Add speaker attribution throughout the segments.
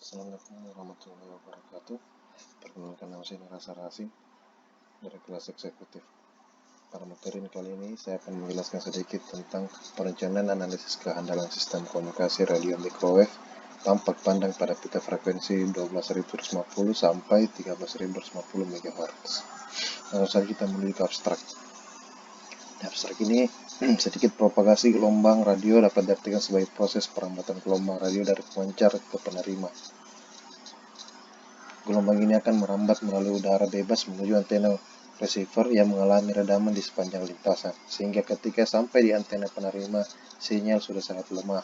Speaker 1: Assalamualaikum warahmatullahi wabarakatuh. Perkenalkan, nama saya Nara Sarasi dari kelas eksekutif. Pada materi kali ini saya akan menjelaskan sedikit tentang perencanaan analisis kehandalan sistem komunikasi radio microwave tampak pandang pada pita frekuensi 12.150 sampai 13.150 MHz. Langsung saja kita menuju ke abstrak. Di abstrak ini sedikit propagasi gelombang radio dapat diartikan sebagai proses perambatan gelombang radio dari pemancar ke penerima. Gelombang ini akan merambat melalui udara bebas menuju antena receiver yang mengalami redaman di sepanjang lintasan, sehingga ketika sampai di antena penerima, sinyal sudah sangat lemah.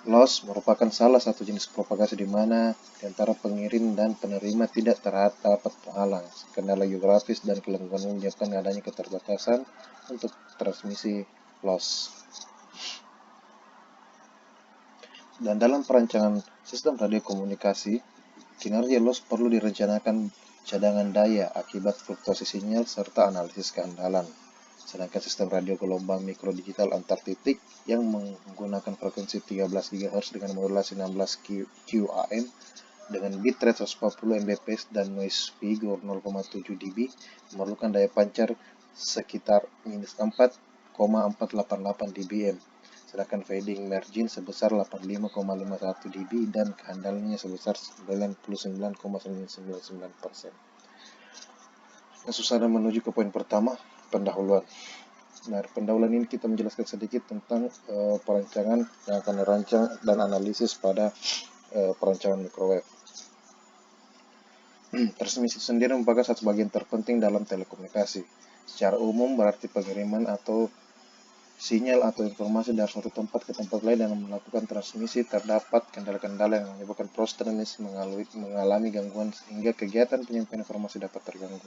Speaker 1: Loss merupakan salah satu jenis propagasi di mana di antara pengirim dan penerima tidak terdapat penghalang. Kendala geografis dan kelengkapan menyebabkan adanya keterbatasan untuk transmisi loss. Dan dalam perancangan sistem radio komunikasi, kinerja loss perlu direncanakan cadangan daya akibat fluktuasi sinyal serta analisis kehandalan. Sedangkan sistem radio gelombang mikro digital antar titik yang menggunakan frekuensi 13 GHz dengan modulasi 16 QAM dengan bitrate 140 Mbps dan noise figure 0,7 dB memerlukan daya pancar sekitar minus 4,488 dBm. Sedangkan fading margin sebesar 85,51 dB dan kehandalannya sebesar 99,999%. Langsung saja menuju ke poin pertama, pendahuluan. Nah, pendahuluan ini kita menjelaskan sedikit tentang perancangan yang akan dirancang dan analisis pada perancangan microwave. Transmisi sendiri merupakan satu bagian terpenting dalam telekomunikasi. Secara umum berarti pengiriman atau sinyal atau informasi dari suatu tempat ke tempat lain dan melakukan transmisi. Terdapat kendala-kendala yang menyebabkan proses transmisi mengalami gangguan sehingga kegiatan penyampaian informasi dapat terganggu.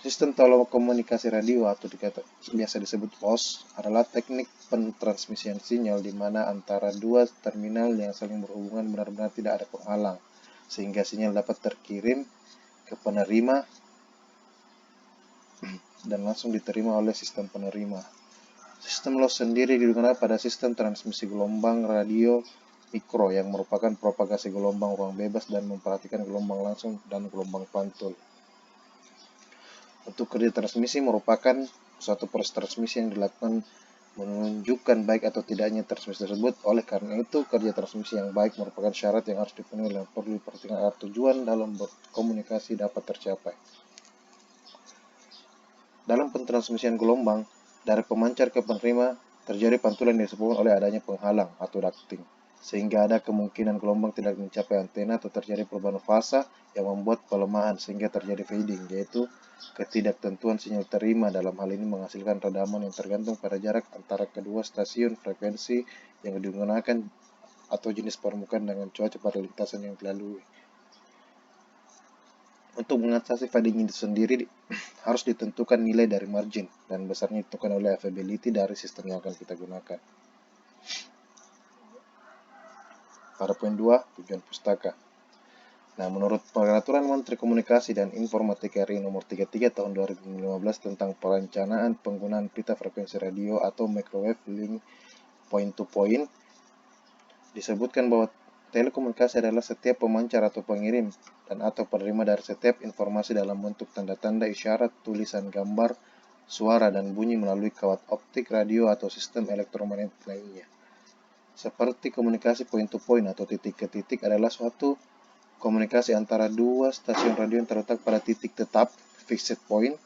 Speaker 1: Sistem telekomunikasi radio atau biasa disebut POS adalah teknik pentransmisian sinyal di mana antara dua terminal yang saling berhubungan benar-benar tidak ada penghalang sehingga sinyal dapat terkirim ke penerima dan langsung diterima oleh sistem penerima. Sistem loss sendiri digunakan pada sistem transmisi gelombang radio mikro yang merupakan propagasi gelombang ruang bebas dan memperhatikan gelombang langsung dan gelombang pantul. Untuk kerja transmisi merupakan suatu proses transmisi yang dilakukan menunjukkan baik atau tidaknya transmisi tersebut. Oleh karena itu, kerja transmisi yang baik merupakan syarat yang harus dipenuhi dan perlu diperhatikan agar tujuan dalam berkomunikasi dapat tercapai. Dalam pentransmisian gelombang dari pemancar ke penerima terjadi pantulan yang disebabkan oleh adanya penghalang atau ducting, sehingga ada kemungkinan gelombang tidak mencapai antena atau terjadi perubahan fasa yang membuat pelemahan sehingga terjadi fading, yaitu ketidaktentuan sinyal terima. Dalam hal ini menghasilkan redaman yang tergantung pada jarak antara kedua stasiun frekuensi yang digunakan atau jenis permukaan dengan cuaca pada lintasan yang dilalui. Untuk mengatasi fading itu sendiri harus ditentukan nilai dari margin dan besarnya ditentukan oleh availability dari sistem yang akan kita gunakan. Pada poin 2, tujuan pustaka. Nah, menurut Peraturan Menteri Komunikasi dan Informatika RI Nomor 33 Tahun 2015 tentang perencanaan penggunaan pita frekuensi radio atau microwave link point to point, disebutkan bahwa telekomunikasi adalah setiap pemancar atau pengirim dan atau penerima dari setiap informasi dalam bentuk tanda-tanda, isyarat, tulisan, gambar, suara, dan bunyi melalui kawat optik, radio, atau sistem elektromagnetik lainnya. Seperti komunikasi point to point atau titik ke titik adalah suatu komunikasi antara dua stasiun radio yang terletak pada titik tetap, fixed point,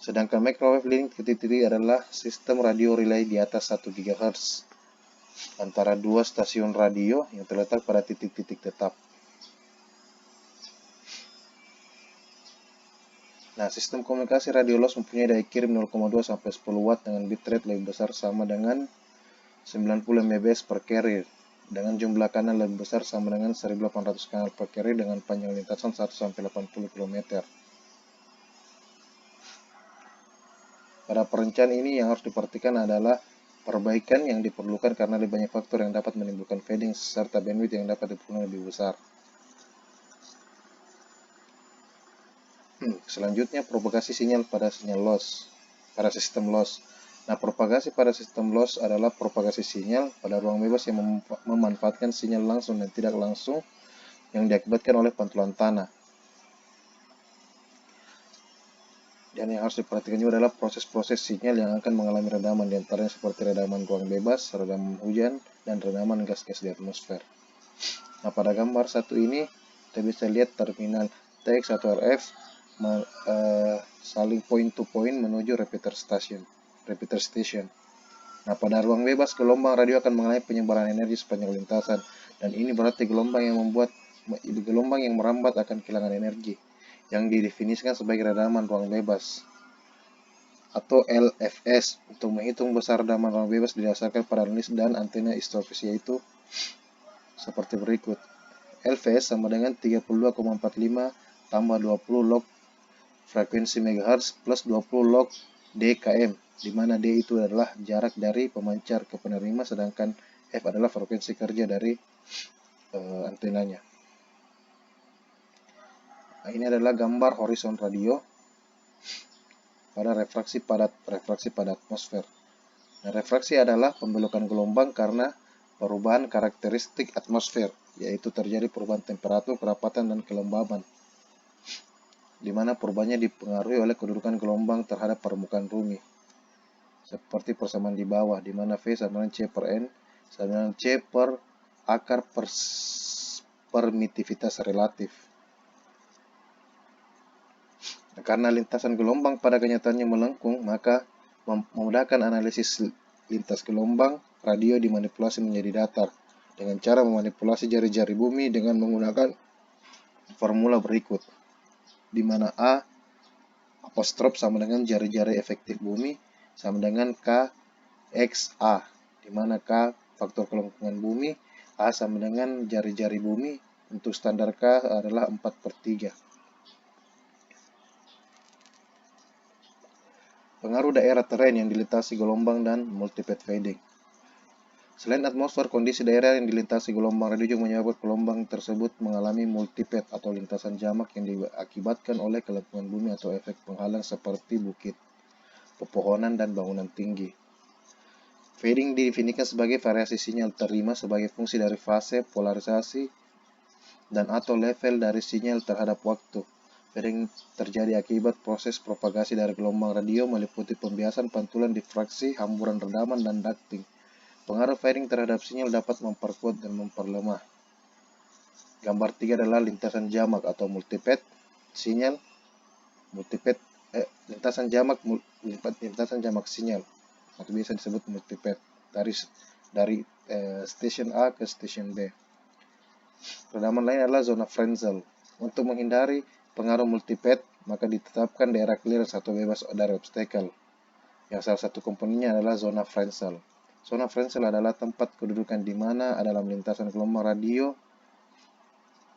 Speaker 1: sedangkan microwave link ke titik adalah sistem radio relay di atas 1 GHz antara dua stasiun radio yang terletak pada titik-titik tetap. Nah, sistem komunikasi radio loss mempunyai daya kirim 0,2 sampai 10 watt dengan bitrate lebih besar sama dengan 90 Mbps per carrier dengan jumlah kanal lebih besar sama dengan 1800 kanal per carrier dengan panjang lintasan 1 sampai 80 km. Pada perencanaan ini yang harus diperhatikan adalah perbaikan yang diperlukan karena lebih banyak faktor yang dapat menimbulkan fading serta bandwidth yang dapat diperlukan lebih besar. Selanjutnya, propagasi sinyal pada sistem loss. Nah, propagasi pada sistem loss adalah propagasi sinyal pada ruang bebas yang memanfaatkan sinyal langsung dan tidak langsung yang diakibatkan oleh pantulan tanah. Dan yang harus diperhatikan juga adalah proses-proses sinyal yang akan mengalami redaman, diantaranya seperti redaman ruang bebas, redaman hujan, dan redaman gas-gas di atmosfer. Nah, pada gambar satu ini kita bisa lihat terminal TX1RF saling point to point menuju repeater station. Nah, pada ruang bebas gelombang radio akan mengalami penyebaran energi sepanjang lintasan, dan ini berarti gelombang yang merambat akan kehilangan energi, yang didefinisikan sebagai redaman ruang bebas atau LFS. Untuk menghitung besar redaman ruang bebas didasarkan pada analisis dan antena isotrops, yaitu seperti berikut. LVS sama dengan 32,45 tambah 20 log frekuensi MHz plus 20 log DKM, di mana D itu adalah jarak dari pemancar ke penerima, sedangkan F adalah frekuensi kerja dari antenanya. Nah, ini adalah gambar horizon radio pada refraksi pada atmosfer. Nah, refraksi adalah pembelokan gelombang karena perubahan karakteristik atmosfer, yaitu terjadi perubahan temperatur, kerapatan, dan kelembaban, di mana perubahannya dipengaruhi oleh kedudukan gelombang terhadap permukaan bumi. Seperti persamaan di bawah, di mana V sama dengan C per N sama dengan C per akar permitivitas relatif. Nah, karena lintasan gelombang pada kenyataannya melengkung, maka memudahkan analisis lintas gelombang radio dimanipulasi menjadi datar dengan cara memanipulasi jari-jari bumi dengan menggunakan formula berikut, di mana A apostrop sama dengan jari-jari efektif bumi sama dengan K X A, di mana K faktor kelengkungan bumi, A sama dengan jari-jari bumi. Untuk standar K adalah 4/3. Pengaruh daerah terrain yang dilintasi gelombang dan multipath fading. Selain atmosfer, kondisi daerah yang dilintasi gelombang radio juga menyebabkan gelombang tersebut mengalami multipath atau lintasan jamak yang diakibatkan oleh kelengkungan bumi atau efek penghalang seperti bukit, pepohonan, dan bangunan tinggi. Fading didefinisikan sebagai variasi sinyal terima sebagai fungsi dari fase, polarisasi, dan atau level dari sinyal terhadap waktu. Fading terjadi akibat proses propagasi dari gelombang radio meliputi pembiasan, pantulan, difraksi, hamburan redaman, dan ducting. Pengaruh fading terhadap sinyal dapat memperkuat dan memperlemah. Gambar 3 adalah lintasan jamak atau multipath sinyal. Lintasan jamak sinyal atau biasa disebut multipath dari stasiun A ke stasiun B. Redaman lain adalah zona Frenzel. Untuk menghindari pengaruh multipath, maka ditetapkan daerah clearance atau bebas dari obstacle, yang salah satu komponennya adalah zona Frenzel. Zona Frenzel adalah tempat kedudukan di mana dalam lintasan gelombang radio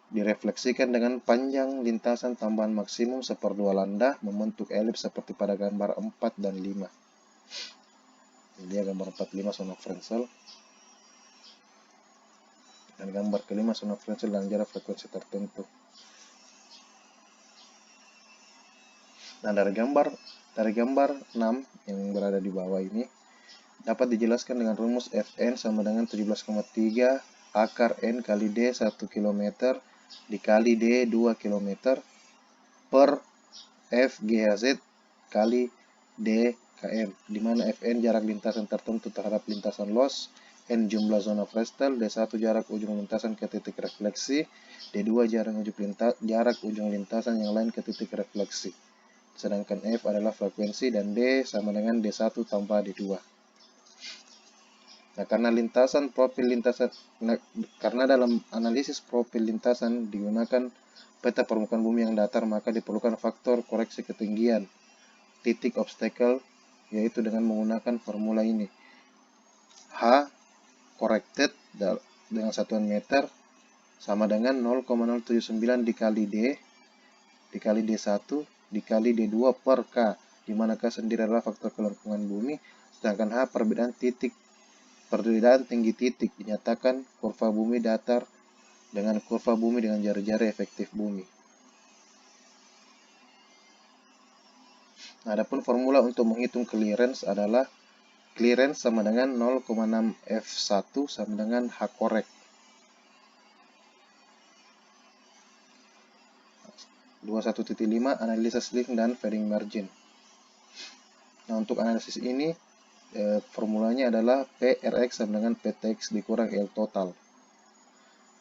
Speaker 1: direfleksikan dengan panjang lintasan tambahan maksimum 1/2 lambda membentuk elips seperti pada gambar 4 dan 5. Ini dia gambar 4-5 zona Frenzel. Dan gambar kelima zona Frenzel dengan jarak frekuensi tertentu. Nah, dari gambar 6 yang berada di bawah ini dapat dijelaskan dengan rumus Fn sama dengan 17,3 akar N kali D 1 km dikali D 2 km per F GHz kali D km, di mana Fn jarak lintasan tertentu terhadap lintasan loss, N jumlah zona Fresnel, D1 jarak ujung lintasan ke titik refleksi, D2 jarak ujung lintasan yang lain ke titik refleksi. Sedangkan F adalah frekuensi dan D sama dengan D1 tambah D2. Nah, karena dalam analisis profil lintasan digunakan peta permukaan bumi yang datar, maka diperlukan faktor koreksi ketinggian titik obstacle, yaitu dengan menggunakan formula ini. H corrected dengan satuan meter sama dengan 0,079 dikali D dikali D1 dikali D2 per K, di mana K sendiri adalah faktor kelengkungan bumi, sedangkan H perbedaan tinggi titik, dinyatakan kurva bumi datar dengan kurva bumi dengan jari-jari efektif bumi. Nah, adapun formula untuk menghitung clearance adalah Clearance sama dengan 0,6 f1 sama dengan H korek. 21.5 analisis link dan fading margin. Nah, untuk analisis ini formulanya adalah PRX sama dengan PTX dikurang L total.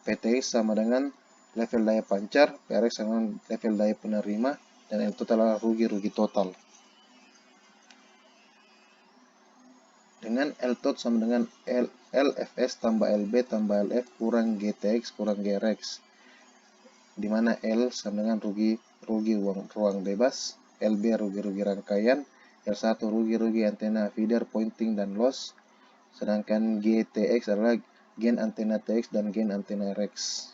Speaker 1: PTX sama dengan level daya pancar, PRX sama dengan level daya penerima, dan L total adalah rugi total. Dengan L tot sama dengan LFS tambah LB tambah LF kurang GTX kurang GRX, di mana L sama dengan rugi ruang bebas, LB rugi rangkaian, L1 rugi antena feeder, pointing, dan loss, sedangkan GTX adalah gain antena TX dan gain antena RX.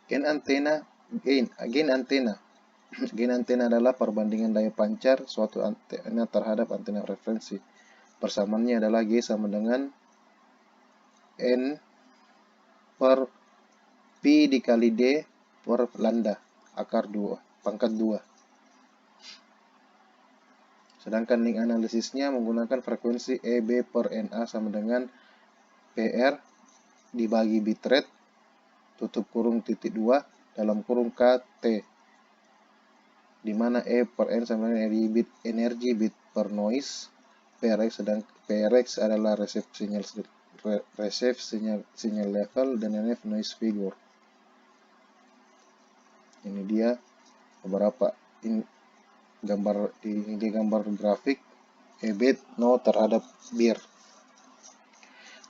Speaker 1: Gain antena adalah perbandingan daya pancar suatu antena terhadap antena referensi. Persamaannya adalah G sama dengan N per Pi dikali D per lambda akar 2, pangkat 2. Sedangkan link analisisnya menggunakan frekuensi EB per NA sama dengan PR dibagi bitrate tutup kurung titik 2 dalam kurung KT, di mana E per N sama dengan energi bit per noise, PRX adalah receive sinyal level, dan NF noise figure. Ini dia beberapa gambar grafik EBIT no terhadap BIR.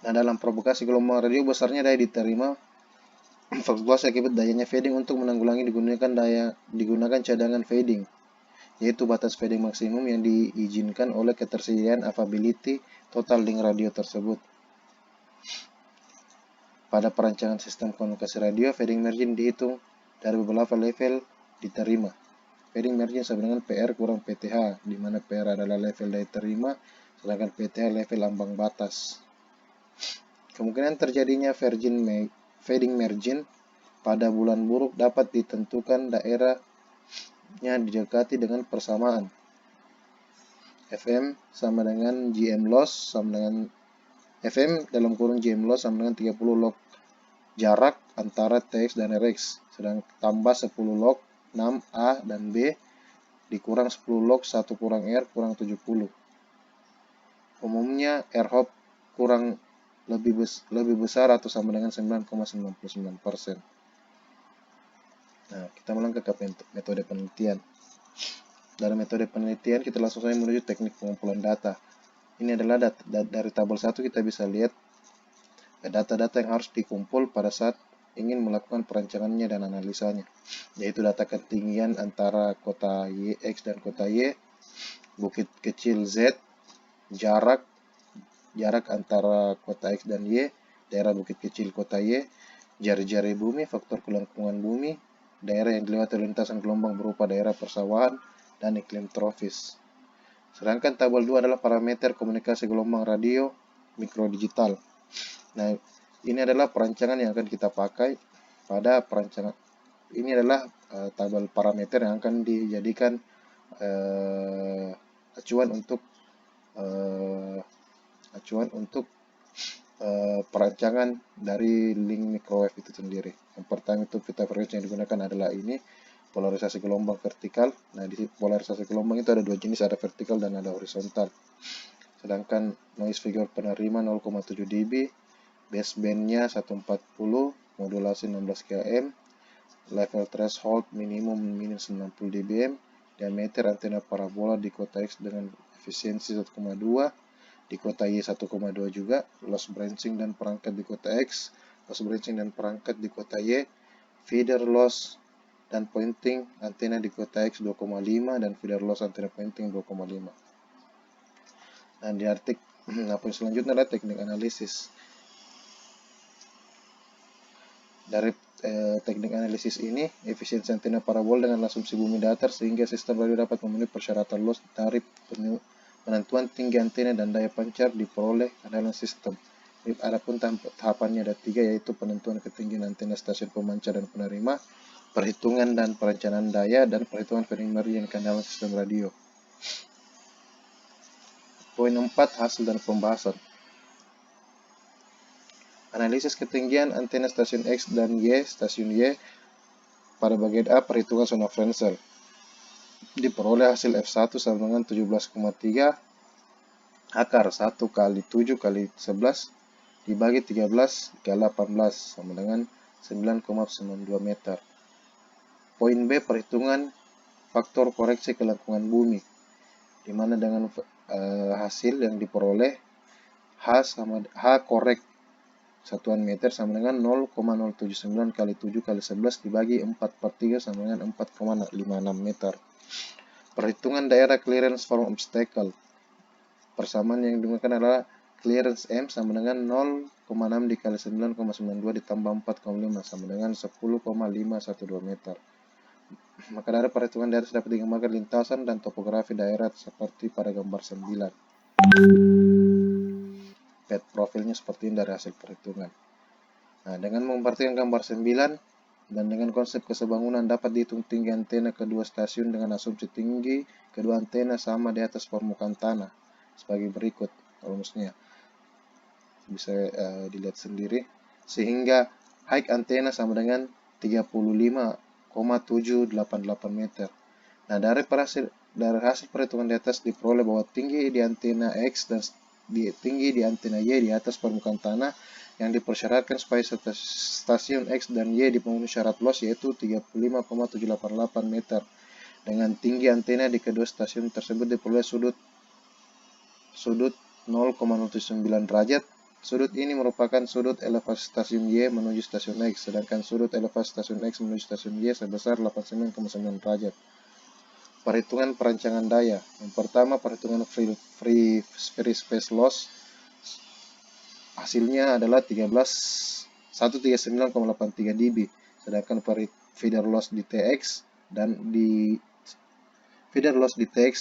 Speaker 1: Nah, dalam propagasi gelombang radio besarnya daya diterima fluktuasi akibat dayanya fading. Untuk menanggulangi digunakan cadangan fading, yaitu batas fading maksimum yang diizinkan oleh ketersediaan availability total link radio tersebut. Pada perancangan sistem komunikasi radio, fading margin dihitung dari beberapa level diterima. Fading margin sama dengan PR kurang PTH, di mana PR adalah level daya terima, sedangkan PTH level ambang batas. Kemungkinan terjadinya fading margin pada bulan buruk dapat ditentukan daerahnya didekati dengan persamaan FM sama dengan GM loss sama dengan FM dalam kurung GM loss sama dengan 30 log jarak antara TX dan RX, sedang tambah 10 log 6A dan B dikurang 10 log 1 kurang R kurang 70. Umumnya R-hop kurang lebih besar atau sama dengan 9,99%. Nah, kita melangkah ke metode penelitian. Dalam metode penelitian kita langsung saja menuju teknik pengumpulan data. Ini adalah dari tabel 1 kita bisa lihat data-data yang harus dikumpul pada saat ingin melakukan perancangannya dan analisanya, yaitu data ketinggian antara kota X dan kota Y, bukit kecil Z, jarak antara kota X dan Y, daerah bukit kecil kota Y, jari-jari bumi, faktor kelengkungan bumi, daerah yang dilewati lintasan gelombang berupa daerah persawahan, dan iklim tropis. Sedangkan tabel 2 adalah parameter komunikasi gelombang radio mikrodigital. Nah, ini adalah perancangan yang akan kita pakai pada perancangan. Ini adalah tabel parameter yang akan dijadikan acuan untuk perancangan dari link microwave itu sendiri. Yang pertama itu pita frekuensi yang digunakan adalah ini, polarisasi gelombang vertikal. Nah, di polarisasi gelombang itu ada dua jenis, ada vertikal dan ada horizontal. Sedangkan noise figure penerima 0,7 dB, basebandnya 140, modulasi 16 km, level threshold minimum minus 60 dBm, diameter antena parabola di kota X dengan efisiensi 1,2, di kota Y 1,2 juga, loss branching dan perangkat di kota X, loss branching dan perangkat di kota Y, feeder loss dan pointing antena di kota X 2,5 dan feeder loss antena pointing 2,5. Nah, di poin selanjutnya adalah teknik analisis. Dari teknik analisis ini, efisiensi antena parabol dengan asumsi bumi datar sehingga sistem radio dapat memenuhi persyaratan loss dari penentuan tinggi antena dan daya pancar diperoleh dalam sistem. Adapun tahapannya ada 3, yaitu penentuan ketinggian antena, stasiun pemancar dan penerima, perhitungan dan perencanaan daya, dan perhitungan fading margin dalam sistem radio. Poin 4, hasil dan pembahasan. Analisis ketinggian antena stasiun X dan Y, stasiun Y pada bagian A perhitungan zona Fresnel. Diperoleh hasil F1 sama dengan 17,3 akar 1 kali 7 kali 11 dibagi 13 kali 18 sama dengan 9,92 meter. Poin B, perhitungan faktor koreksi kelengkungan bumi, di mana dengan hasil yang diperoleh H korek satuan meter sama dengan 0,079 kali 7 kali 11 dibagi 4/3 sama dengan 4,56 meter. Perhitungan daerah clearance from obstacle. Persamaan yang digunakan adalah clearance M sama dengan 0,6 dikali 9,92 ditambah 4,5 sama dengan 10,512 meter. Maka dari perhitungan daerah dapat digambarkan lintasan dan topografi daerah seperti pada gambar 9. Pet profilnya seperti ini dari hasil perhitungan. Nah, dengan memperhatikan gambar 9 dan dengan konsep kesebangunan dapat dihitung tinggi antena kedua stasiun dengan asumsi tinggi kedua antena sama di atas permukaan tanah sebagai berikut rumusnya. Bisa dilihat sendiri, sehingga height antena sama dengan 35,788 meter. Nah, dari hasil perhitungan di atas diperoleh bahwa tinggi di antena X dan tinggi di antena Y di atas permukaan tanah yang dipersyaratkan supaya stasiun X dan Y dipenuhi syarat luas yaitu 35,788 meter. Dengan tinggi antena di kedua stasiun tersebut diperoleh sudut 0,079 derajat. Sudut ini merupakan sudut elevasi stasiun Y menuju stasiun X, sedangkan sudut elevasi stasiun X menuju stasiun Y sebesar 89,9 derajat. Perhitungan perancangan daya. Yang pertama, perhitungan free space loss. Hasilnya adalah 139,83 dB, sedangkan feeder loss di TX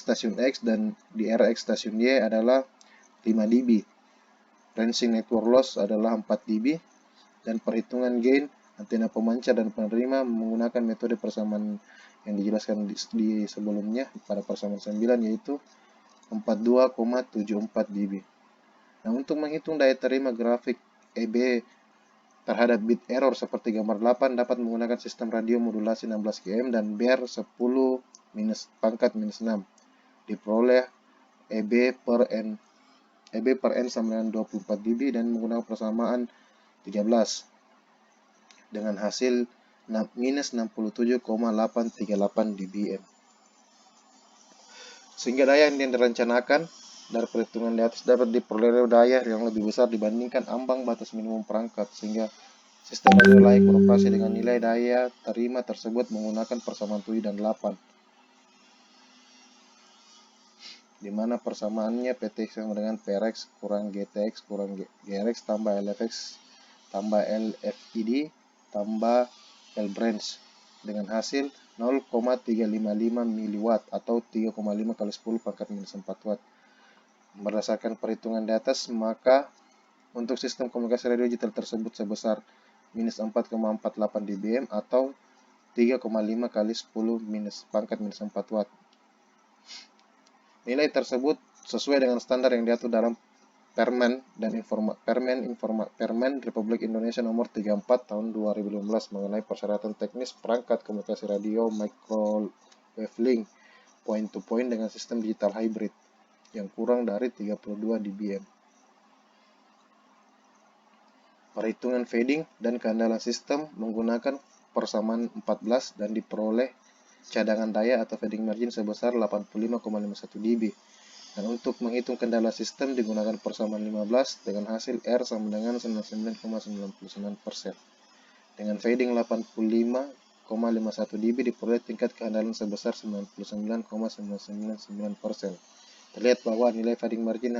Speaker 1: stasiun X dan di RX stasiun Y adalah 5 dB. Ranging network loss adalah 4 dB, dan perhitungan gain antena pemancar dan penerima menggunakan metode persamaan yang dijelaskan di sebelumnya pada persamaan 9 yaitu 42,74 dB. Nah, untuk menghitung daya terima grafik EB terhadap bit error seperti gambar 8 dapat menggunakan sistem radio modulasi 16 km dan BER 10⁻⁻⁶. Diperoleh EB per N sama dengan 24 dB dan menggunakan persamaan 13 dengan hasil minus 67,838 dBm. Sehingga daya yang direncanakan dari perhitungan di atas dapat diperoleh daya yang lebih besar dibandingkan ambang batas minimum perangkat, sehingga sistem radio layak beroperasi dengan nilai daya terima tersebut menggunakan persamaan 7 dan 8. Di mana persamaannya PTX sama dengan PRX kurang GTX kurang GRX tambah LFX tambah LFID tambah Lbranch dengan hasil 0,355 mW atau 3,5 kali 10⁻⁴ watt. Berdasarkan perhitungan di atas, maka untuk sistem komunikasi radio digital tersebut sebesar minus 4,48 dBm atau 3,5 kali 10⁻⁴ watt. Nilai tersebut sesuai dengan standar yang diatur dalam Permen Republik Indonesia nomor 34 tahun 2015 mengenai persyaratan teknis perangkat komunikasi radio microwave link point to point dengan sistem digital hybrid yang kurang dari 32 dBm. Perhitungan fading dan keandalan sistem menggunakan persamaan 14 dan diperoleh cadangan daya atau fading margin sebesar 85,51 dB. Dan untuk menghitung kendala sistem digunakan persamaan 15 dengan hasil R sama dengan 99,99%. Dengan fading 85,51 dB diperoleh tingkat keandalan sebesar 99,999%. Terlihat bahwa nilai fading margin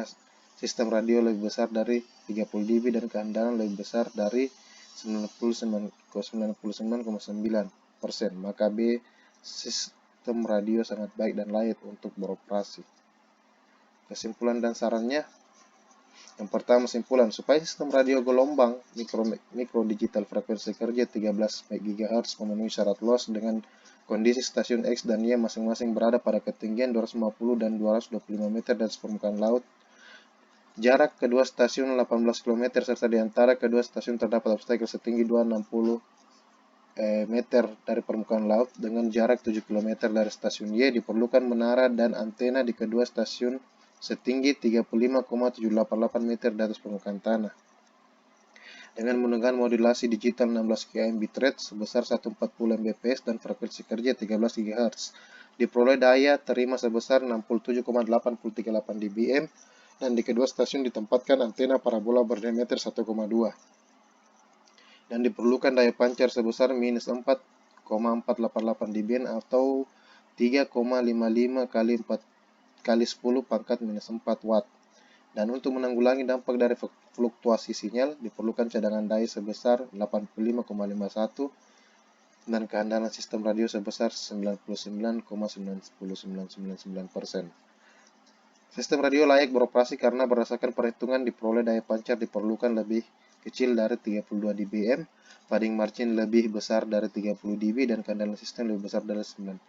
Speaker 1: sistem radio lebih besar dari 30 dB dan keandalan lebih besar dari 99,9%. Maka B, sistem radio sangat baik dan layak untuk beroperasi. Kesimpulan dan sarannya. Yang pertama, kesimpulan, supaya sistem radio gelombang mikro digital frekuensi kerja 13 MHz memenuhi syarat luas dengan Kondisi stasiun X dan Y masing-masing berada pada ketinggian 250 dan 225 meter dari permukaan laut. Jarak kedua stasiun 18 km serta di antara kedua stasiun terdapat obstacle setinggi 260 meter dari permukaan laut. Dengan jarak 7 km dari stasiun Y diperlukan menara dan antena di kedua stasiun setinggi 35,788 meter di atas permukaan tanah. Dengan menggunakan modulasi digital 16 km bitrate sebesar 140 Mbps dan frekuensi kerja 13 GHz, diperoleh daya terima sebesar 67,838 dBm dan di kedua stasiun ditempatkan antena parabola berdiameter 1,2 dan diperlukan daya pancar sebesar minus 4,488 dBm atau 3,55 kali 4 kali 10 pangkat minus 4 watt. Dan untuk menanggulangi dampak dari fluktuasi sinyal, diperlukan cadangan daya sebesar 85,51 dan kehandalan sistem radio sebesar 99,99999%. Sistem radio layak beroperasi karena berdasarkan perhitungan diperoleh daya pancar diperlukan lebih kecil dari 32 dBm, padding margin lebih besar dari 30 dB, dan kehandalan sistem lebih besar dari 99.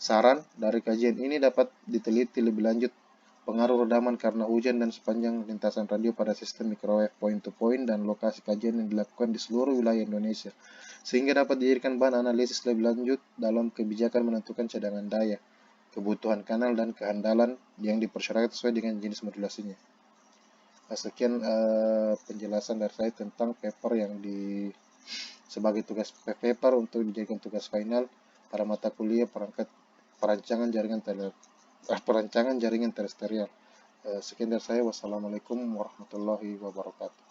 Speaker 1: Saran dari kajian ini dapat diteliti lebih lanjut pengaruh redaman karena hujan dan sepanjang lintasan radio pada sistem microwave point-to-point dan lokasi kajian yang dilakukan di seluruh wilayah Indonesia, sehingga dapat dijadikan bahan analisis lebih lanjut dalam kebijakan menentukan cadangan daya, kebutuhan kanal, dan kehandalan yang dipersyaratkan sesuai dengan jenis modulasinya. Sekian penjelasan dari saya tentang paper yang sebagai tugas paper untuk dijadikan tugas final pada mata kuliah perancangan jaringan terestrial. Sekian dari saya. Wassalamualaikum warahmatullahi wabarakatuh.